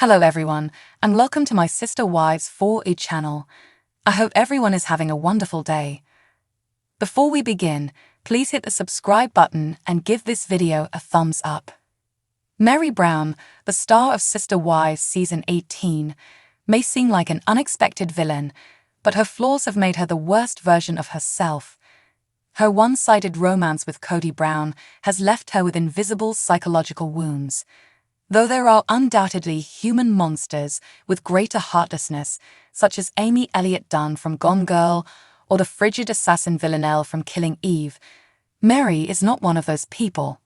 Hello everyone, and welcome to my Sister Wives 4E channel. I hope everyone is having a wonderful day. Before we begin, please hit the subscribe button and give this video a thumbs up. MERI Brown, the star of Sister Wives Season 18, may seem like an unexpected villain, but her flaws have made her the worst version of herself. Her one-sided romance with Kody Brown has left her with invisible psychological wounds. Though there are undoubtedly human monsters with greater heartlessness, such as Amy Elliott Dunn from Gone Girl or the frigid assassin Villanelle from Killing Eve, MERI is not one of those people.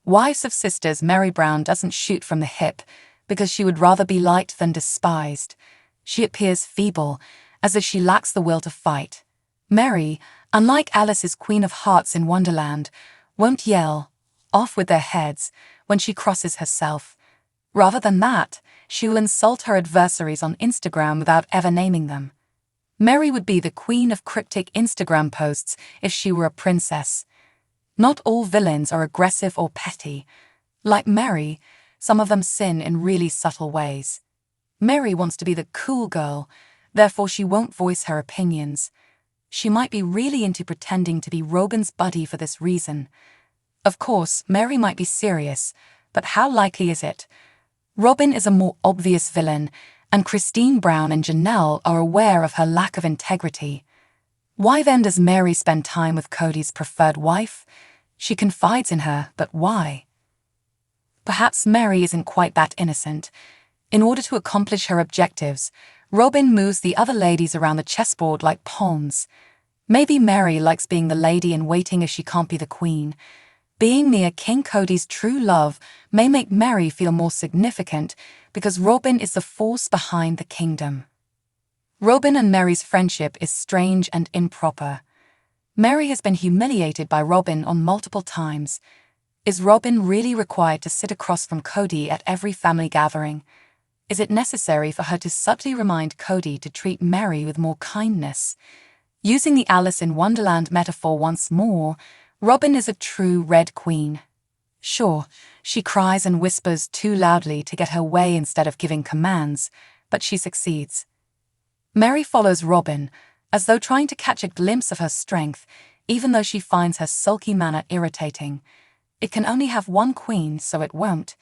Wives of Sisters MERI Brown doesn't shoot from the hip because she would rather be liked than despised. She appears feeble, as if she lacks the will to fight. MERI, unlike Alice's Queen of Hearts in Wonderland, won't yell, "Off with their heads," when she crosses herself. Rather than that, she will insult her adversaries on Instagram without ever naming them. MERI would be the queen of cryptic Instagram posts if she were a princess. Not all villains are aggressive or petty. Like MERI, some of them sin in really subtle ways. MERI wants to be the cool girl, therefore she won't voice her opinions. She might be really into pretending to be Robyn's buddy for this reason. Of course, MERI might be serious, but how likely is it? Robyn is a more obvious villain, and Christine Brown and Janelle are aware of her lack of integrity. Why then does MERI spend time with Kody's preferred wife? She confides in her, but why? Perhaps MERI isn't quite that innocent. In order to accomplish her objectives, Robyn moves the other ladies around the chessboard like pawns. Maybe MERI likes being the lady in waiting if she can't be the queen. Being near King Kody's true love may make MERI feel more significant because Robyn is the force behind the kingdom. Robyn and MERI's friendship is strange and improper. MERI has been humiliated by Robyn on multiple times. Is Robyn really required to sit across from Kody at every family gathering? Is it necessary for her to subtly remind Kody to treat MERI with more kindness? Using the Alice in Wonderland metaphor once more, Robyn is a true Red Queen. Sure, she cries and whispers too loudly to get her way instead of giving commands, but she succeeds. MERI follows Robyn, as though trying to catch a glimpse of her strength, even though she finds her sulky manner irritating. It can only have one queen, so it won't.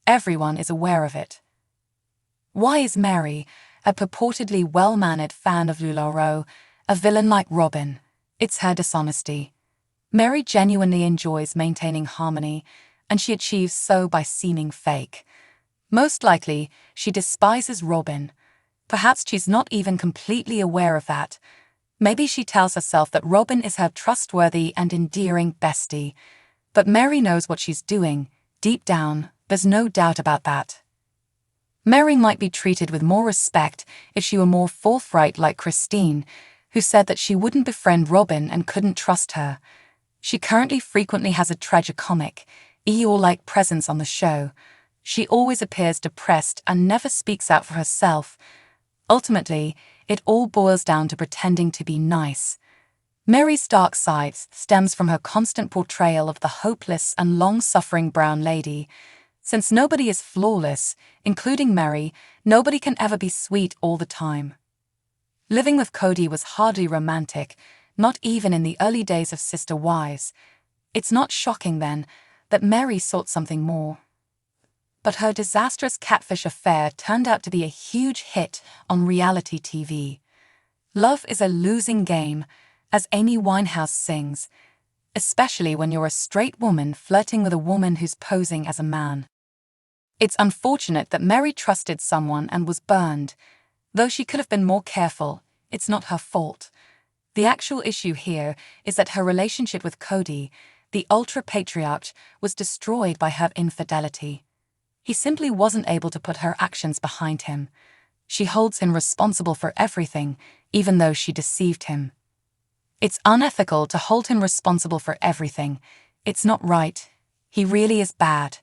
Everyone is aware of it. Why is MERI, a purportedly well-mannered fan of LuLaRoe, a villain like Robyn? It's her dishonesty. MERI genuinely enjoys maintaining harmony, and she achieves so by seeming fake. Most likely, she despises Robyn. Perhaps she's not even completely aware of that. Maybe she tells herself that Robyn is her trustworthy and endearing bestie. But MERI knows what she's doing. Deep down, there's no doubt about that. MERI might be treated with more respect if she were more forthright like Christine, who said that she wouldn't befriend Robyn and couldn't trust her. She currently frequently has a tragicomic, Eeyore-like presence on the show. She always appears depressed and never speaks out for herself. Ultimately, it all boils down to pretending to be nice. MERI's dark side stems from her constant portrayal of the hopeless and long-suffering brown lady. Since nobody is flawless, including MERI, nobody can ever be sweet all the time. Living with Kody was hardly romantic, not even in the early days of Sister Wives. It's not shocking, then, that MERI sought something more. But her disastrous catfish affair turned out to be a huge hit on reality TV. Love is a losing game, as Amy Winehouse sings, especially when you're a straight woman flirting with a woman who's posing as a man. It's unfortunate that MERI trusted someone and was burned. Though she could have been more careful, it's not her fault. The actual issue here is that her relationship with Kody, the ultra-patriarch, was destroyed by her infidelity. He simply wasn't able to put her actions behind him. She holds him responsible for everything, even though she deceived him. It's unethical to hold him responsible for everything. It's not right. He really is bad.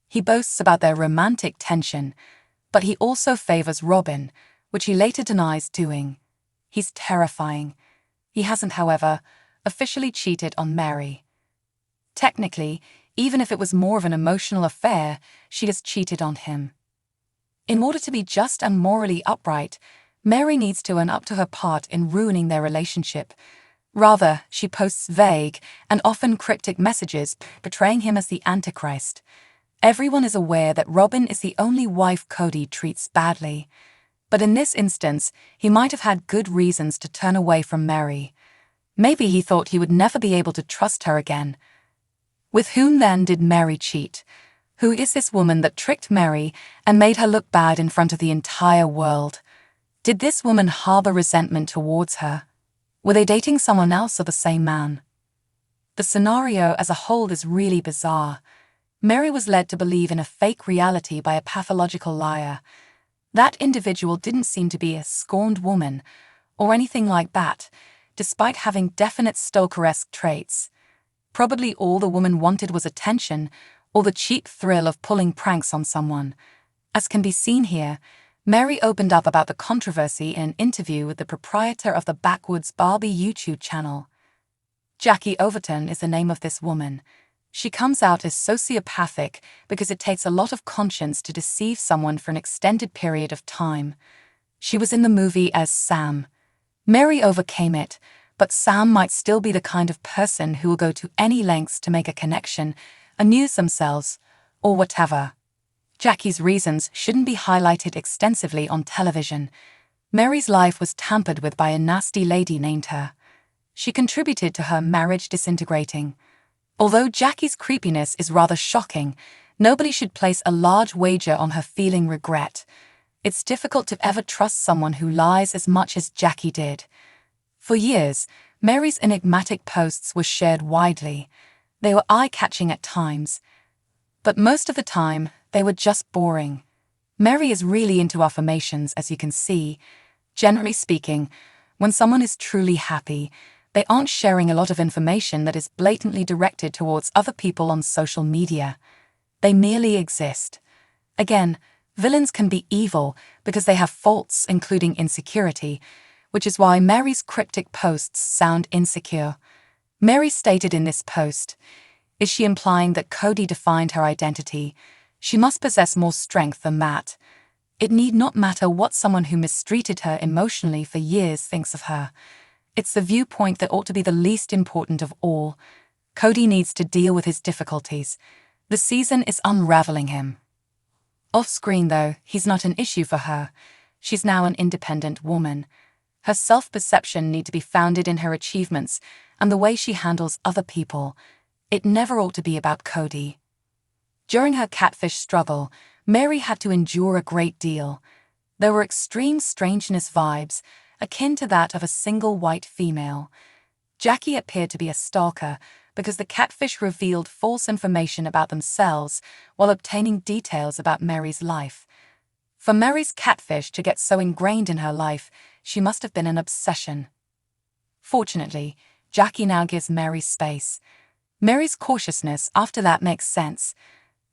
He boasts about their romantic tension, but he also favors Robyn, which he later denies doing. He's terrifying. He hasn't, however, officially cheated on MERI. Technically, even if it was more of an emotional affair, she has cheated on him. In order to be just and morally upright, MERI needs to own up to her part in ruining their relationship. Rather, she posts vague and often cryptic messages portraying him as the Antichrist. Everyone is aware that Robyn is the only wife Kody treats badly. But in this instance, he might have had good reasons to turn away from MERI. Maybe he thought he would never be able to trust her again. With whom then did MERI cheat? Who is this woman that tricked MERI and made her look bad in front of the entire world? Did this woman harbor resentment towards her? Were they dating someone else or the same man? The scenario as a whole is really bizarre. MERI was led to believe in a fake reality by a pathological liar. That individual didn't seem to be a scorned woman or anything like that, despite having definite stalkeresque traits. Probably all the woman wanted was attention or the cheap thrill of pulling pranks on someone. As can be seen here, MERI opened up about the controversy in an interview with the proprietor of the Backwoods Barbie YouTube channel. Jackie Overton is the name of this woman. She comes out as sociopathic because it takes a lot of conscience to deceive someone for an extended period of time. She was in the movie as Sam. MERI overcame it, but Sam might still be the kind of person who will go to any lengths to make a connection, amuse themselves, or whatever. Jackie's reasons shouldn't be highlighted extensively on television. MERI's life was tampered with by a nasty lady named her. She contributed to her marriage disintegrating. Although Jackie's creepiness is rather shocking, nobody should place a large wager on her feeling regret. It's difficult to ever trust someone who lies as much as Jackie did. For years, MERI's enigmatic posts were shared widely. They were eye-catching at times. But most of the time, they were just boring. MERI is really into affirmations, as you can see. Generally speaking, when someone is truly happy, they aren't sharing a lot of information that is blatantly directed towards other people on social media. They merely exist. Again, villains can be evil because they have faults, including insecurity, which is why MERI's cryptic posts sound insecure. MERI stated in this post, "Is she implying that Kody defined her identity? She must possess more strength than that. It need not matter what someone who mistreated her emotionally for years thinks of her. It's the viewpoint that ought to be the least important of all. Kody needs to deal with his difficulties. The season is unraveling him." Off-screen, though, he's not an issue for her. She's now an independent woman. Her self-perception need to be founded in her achievements and the way she handles other people. It never ought to be about Kody. During her catfish struggle, MERI had to endure a great deal. There were extreme strangeness vibes, akin to that of a single white female. Jackie appeared to be a stalker because the catfish revealed false information about themselves while obtaining details about MERI's life. For MERI's catfish to get so ingrained in her life, she must have been an obsession. Fortunately, Jackie now gives MERI space. MERI's cautiousness after that makes sense.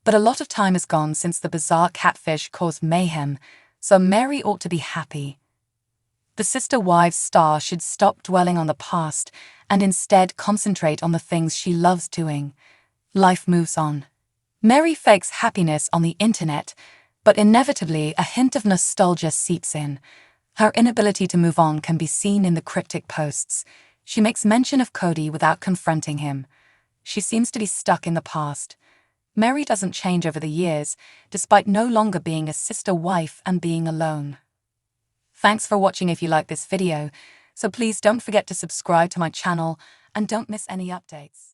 But a lot of time has gone since the bizarre catfish caused mayhem, so MERI ought to be happy. The Sister Wives star should stop dwelling on the past and instead concentrate on the things she loves doing. Life moves on. MERI fakes happiness on the internet, but inevitably a hint of nostalgia seeps in. Her inability to move on can be seen in the cryptic posts. She makes mention of Kody without confronting him. She seems to be stuck in the past. MERI doesn't change over the years, despite no longer being a sister wife and being alone. Thanks for watching if you like this video, so please don't forget to subscribe to my channel and don't miss any updates.